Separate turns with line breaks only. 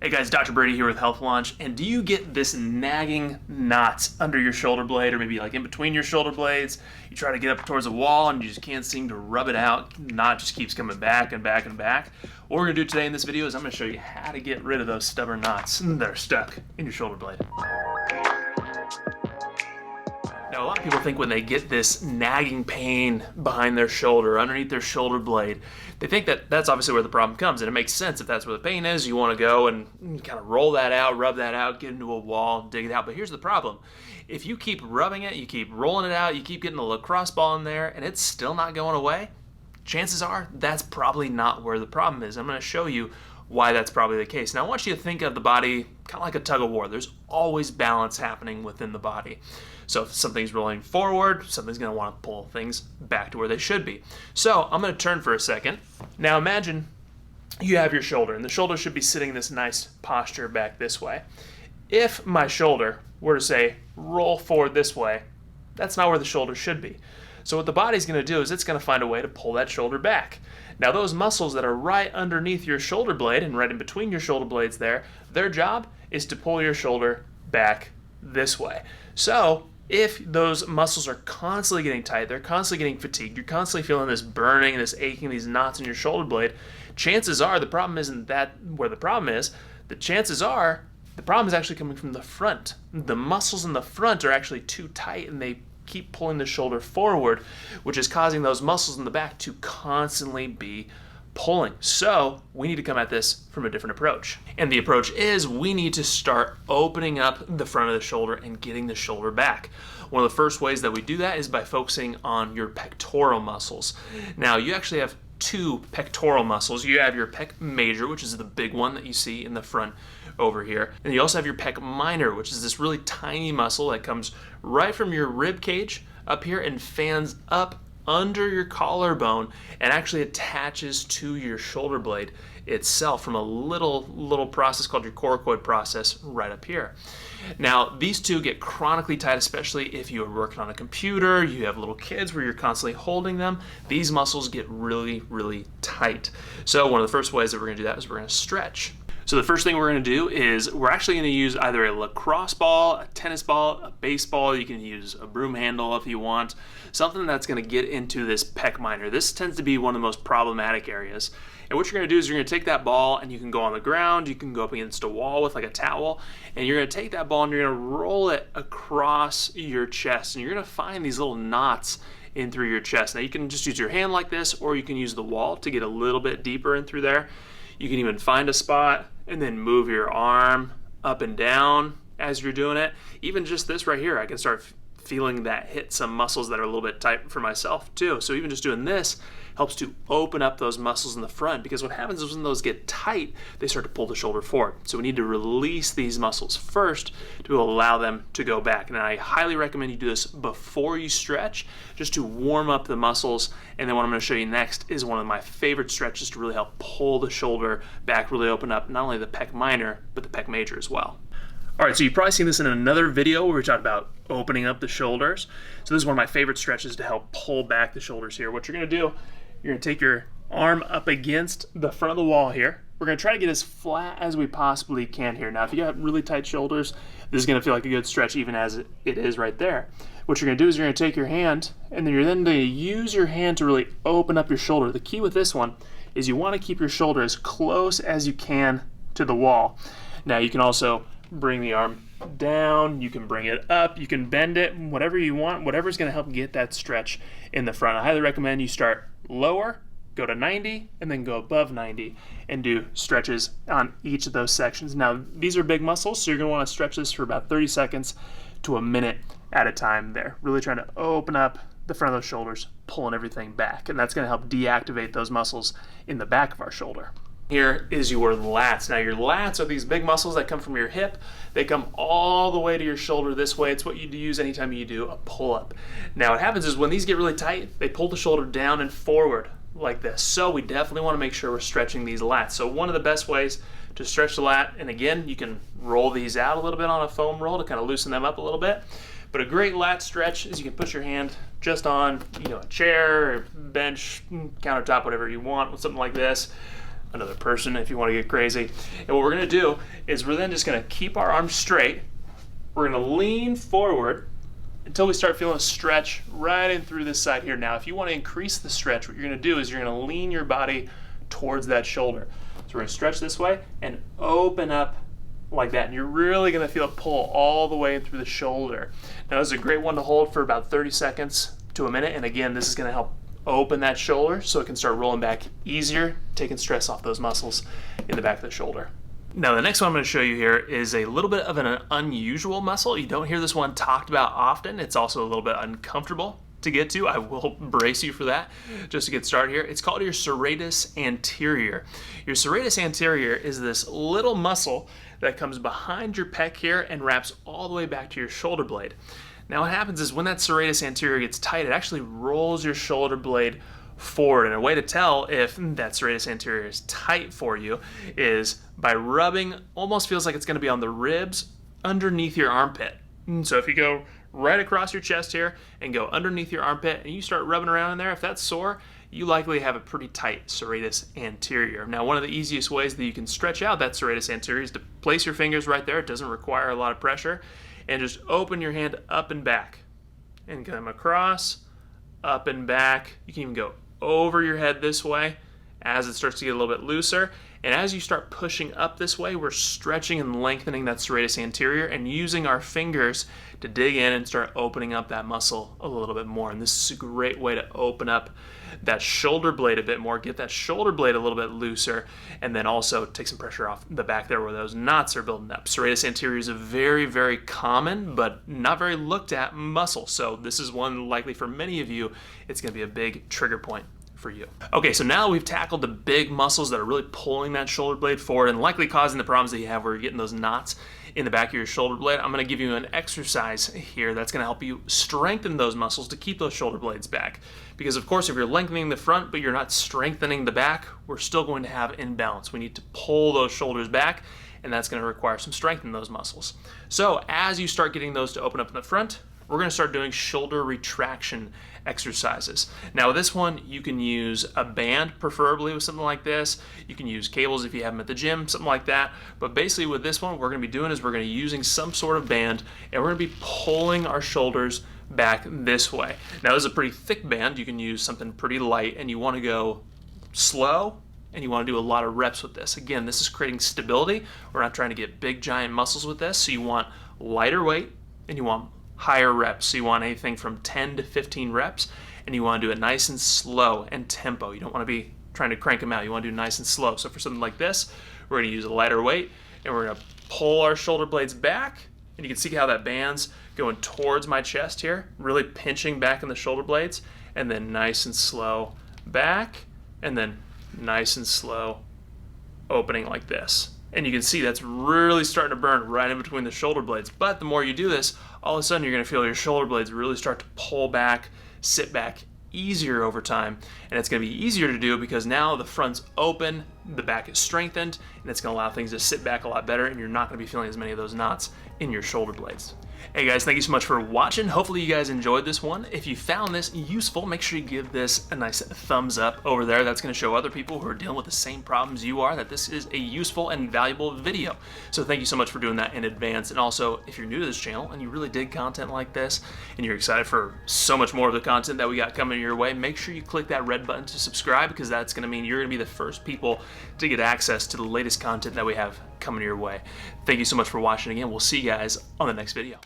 Hey guys, Dr. Brady here with Health Launch, and do you get this nagging knots under your shoulder blade or maybe like in between your shoulder blades? You try to get up towards a wall and you just can't seem to rub it out. Knot just keeps coming back and back and back. What we're going to do today in this video is I'm going to show you how to get rid of those stubborn knots that are stuck in your shoulder blade. Now, a lot of people think when they get this nagging pain behind their shoulder, underneath their shoulder blade, they think that that's obviously where the problem comes, and it makes sense. If that's where the pain is, you want to go and kind of roll that out, rub that out, get into a wall, dig it out. But here's the problem. If you keep rubbing it, you keep rolling it out, you keep getting the lacrosse ball in there, and it's still not going away, chances are that's probably not where the problem is. I'm going to show you why that's probably the case. Now, I want you to think of the body kind of like a tug of war. There's always balance happening within the body. So if something's rolling forward, something's going to want to pull things back to where they should be. So I'm going to turn for a second. Now imagine you have your shoulder, and the shoulder should be sitting in this nice posture back this way. If my shoulder were to say, roll forward this way, that's not where the shoulder should be. So what the body's going to do is it's going to find a way to pull that shoulder back. Now those muscles that are right underneath your shoulder blade and right in between your shoulder blades there, their job is to pull your shoulder back this way. So if those muscles are constantly getting tight, they're constantly getting fatigued, you're constantly feeling this burning, this aching, these knots in your shoulder blade, chances are the problem isn't that where the problem is. The chances are the problem is actually coming from the front. The muscles in the front are actually too tight and they keep pulling the shoulder forward, which is causing those muscles in the back to constantly be pulling. So we need to come at this from a different approach. And the approach is we need to start opening up the front of the shoulder and getting the shoulder back. One of the first ways that we do that is by focusing on your pectoral muscles. Now, you actually have two pectoral muscles. You have your pec major, which is the big one that you see in the front over here. And you also have your pec minor, which is this really tiny muscle that comes right from your rib cage up here and fans up under your collarbone and actually attaches to your shoulder blade itself from a little process called your coracoid process right up here. Now, these two get chronically tight, especially if you are working on a computer, you have little kids where you're constantly holding them. These muscles get really tight. So one of the first ways that we're going to do that is we're going to stretch. So the first thing we're going to do is we're actually going to use either a lacrosse ball, a tennis ball, a baseball. You can use a broom handle if you want. Something that's going to get into this pec minor. This tends to be one of the most problematic areas. And what you're going to do is you're going to take that ball and you can go on the ground, you can go up against a wall with like a towel, and you're going to take that ball and you're going to roll it across your chest. And you're going to find these little knots in through your chest. Now you can just use your hand like this, or you can use the wall to get a little bit deeper in through there. You can even find a spot and then move your arm up and down as you're doing it. Even just this right here, I can start feeling that hit some muscles that are a little bit tight for myself too. So even just doing this helps to open up those muscles in the front, because what happens is when those get tight, they start to pull the shoulder forward. So we need to release these muscles first to allow them to go back. And I highly recommend you do this before you stretch, just to warm up the muscles. And then what I'm going to show you next is one of my favorite stretches to really help pull the shoulder back, really open up not only the pec minor, but the pec major as well. All right, so you've probably seen this in another video where we talked about opening up the shoulders. So this is one of my favorite stretches to help pull back the shoulders here. What you're going to do, you're going to take your arm up against the front of the wall here. We're going to try to get as flat as we possibly can here. Now, if you got really tight shoulders, this is going to feel like a good stretch even as it is right there. What you're going to do is you're going to take your hand, and then you're then going to use your hand to really open up your shoulder. The key with this one is you want to keep your shoulder as close as you can to the wall. Now, you can also bring the arm down, you can bring it up, you can bend it, whatever you want, whatever's going to help get that stretch in the front. I highly recommend you start lower, go to 90, and then go above 90 and do stretches on each of those sections. Now, these are big muscles, so you're going to want to stretch this for about 30 seconds to a minute at a time there. Really trying to open up the front of those shoulders, pulling everything back, and that's going to help deactivate those muscles in the back of our shoulder. Here is your lats. Now, your lats are these big muscles that come from your hip. They come all the way to your shoulder this way. It's what you use anytime you do a pull-up. Now, what happens is when these get really tight, they pull the shoulder down and forward like this. So we definitely want to make sure we're stretching these lats. So one of the best ways to stretch the lat, and again, you can roll these out a little bit on a foam roll to kind of loosen them up a little bit. But a great lat stretch is you can put your hand just on, a chair, or bench, countertop, whatever you want, with something like this. another person if you want to get crazy. And what we're gonna do is we're then just gonna keep our arms straight. We're gonna lean forward until we start feeling a stretch right in through this side here. Now, if you want to increase the stretch, what you're gonna do is you're gonna lean your body towards that shoulder. So we're gonna stretch this way and open up like that. And you're really gonna feel it pull all the way through the shoulder. Now, this is a great one to hold for about 30 seconds to a minute. And again, this is gonna help open that shoulder so it can start rolling back easier, taking stress off those muscles in the back of the shoulder. Now, the next one I'm going to show you here is a little bit of an unusual muscle. You don't hear this one talked about often. It's also a little bit uncomfortable to get to. I will brace you for that just to get started here. It's called your serratus anterior. Your serratus anterior is this little muscle that comes behind your pec here and wraps all the way back to your shoulder blade. Now, what happens is when that serratus anterior gets tight, it actually rolls your shoulder blade forward. And a way to tell if that serratus anterior is tight for you is by rubbing, almost feels like it's going to be on the ribs underneath your armpit. So if you go right across your chest here and go underneath your armpit and you start rubbing around in there, if that's sore, you likely have a pretty tight serratus anterior. Now, one of the easiest ways that you can stretch out that serratus anterior is to place your fingers right there. It doesn't require a lot of pressure. And just open your hand up and back and come across, up and back. You can even go over your head this way as it starts to get a little bit looser. And as you start pushing up this way, we're stretching and lengthening that serratus anterior and using our fingers to dig in and start opening up that muscle a little bit more. And this is a great way to open up that shoulder blade a bit more, get that shoulder blade a little bit looser, and then also take some pressure off the back there where those knots are building up. Serratus anterior is a very, very common but not very looked at muscle. So this is one likely for many of you, it's going to be a big trigger point for you. Okay, so now we've tackled the big muscles that are really pulling that shoulder blade forward and likely causing the problems that you have where you're getting those knots in the back of your shoulder blade. I'm going to give you an exercise here that's going to help you strengthen those muscles to keep those shoulder blades back. Because of course, if you're lengthening the front but you're not strengthening the back, we're still going to have imbalance. We need to pull those shoulders back, and that's going to require some strength in those muscles. So as you start getting those to open up in the front, we're going to start doing shoulder retraction exercises. Now, with this one, you can use a band, preferably with something like this. You can use cables if you have them at the gym, something like that. But basically with this one, what we're going to be doing is we're going to be using some sort of band, and we're going to be pulling our shoulders back this way. Now, this is a pretty thick band. You can use something pretty light, and you want to go slow, and you want to do a lot of reps with this. Again, this is creating stability. We're not trying to get big, giant muscles with this. So you want lighter weight, and you want higher reps. So you want anything from 10 to 15 reps, and you want to do it nice and slow and tempo. You don't want to be trying to crank them out. You want to do nice and slow. So for something like this, we're going to use a lighter weight, and we're going to pull our shoulder blades back, and you can see how that band's going towards my chest here, really pinching back in the shoulder blades, and then nice and slow back, and then nice and slow opening like this. And you can see that's really starting to burn right in between the shoulder blades. But the more you do this, all of a sudden you're going to feel your shoulder blades really start to pull back, sit back easier over time. And it's going to be easier to do because now the front's open, the back is strengthened, and it's going to allow things to sit back a lot better, and you're not going to be feeling as many of those knots in your shoulder blades. Hey guys, thank you so much for watching. Hopefully you guys enjoyed this one. If you found this useful, make sure you give this a nice thumbs up over there. That's going to show other people who are dealing with the same problems you are that this is a useful and valuable video. So thank you so much for doing that in advance. And also, if you're new to this channel and you really dig content like this and you're excited for so much more of the content that we got coming your way, make sure you click that red button to subscribe, because that's going to mean you're going to be the first people to get access to the latest content that we have coming your way. Thank you so much for watching again. We'll see you guys on the next video.